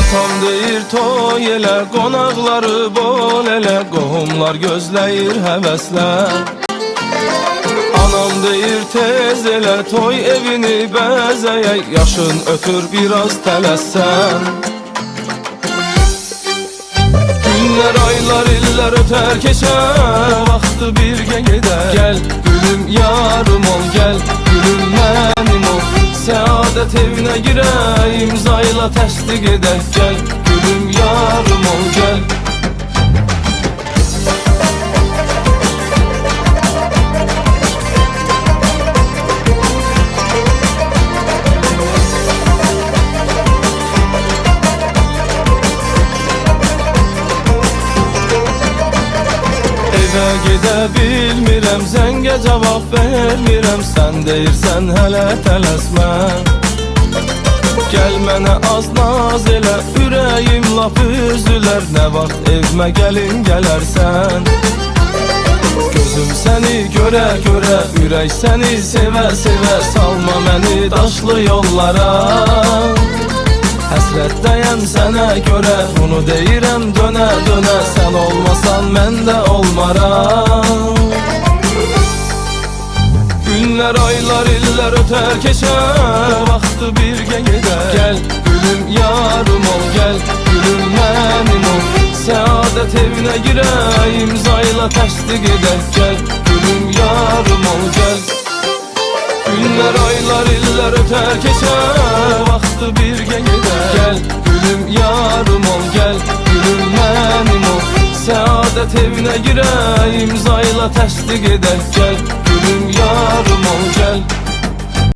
Atam deyir toy elə, qonaqları bol elə, qohumlar gözləyir həvəslə. Anam deyir tez elə, toy evini bəzəyək, yaşın ötür biraz tələssən. Günlər, aylar, illər ötər keçər, vaxtı birgə gedər. Gəl gülüm yarım ol, gəl gülüm mənim ol, səadət evinə girək, imzayla təsdiq edək. Gəl gülüm yarım ol, gəl. Evə gedə bilmirəm, zəngə cavab vermirəm, sən deyirsən hələ tələsmə. Gəl mənə az naz elə, ürəyim lap üzülər, nə vaxt evmə gəlin gələrsən. Gözüm səni görə görə, ürək səni sevə sevə, salma məni daşlı yollara. Həsrətdəyəm sənə görə, bunu deyirəm dönə dönə, sən olmasan mən də olmaram. Günlər, aylar, illər ötər keçər, vaxtı birgə gedər. Gəl gülüm yarım ol, gəl gülüm mənim ol, səadət evinə girək, imzayla təsdiq edək. Gəl gülüm yarım ol, gəl. Günlər, aylar, illər ötər keçər, vaxtı birgə gedər. Gəl gülüm yarım ol, gəl gülüm mənim ol, səadət evinə girək, imzayla təsdiq edək. Gəl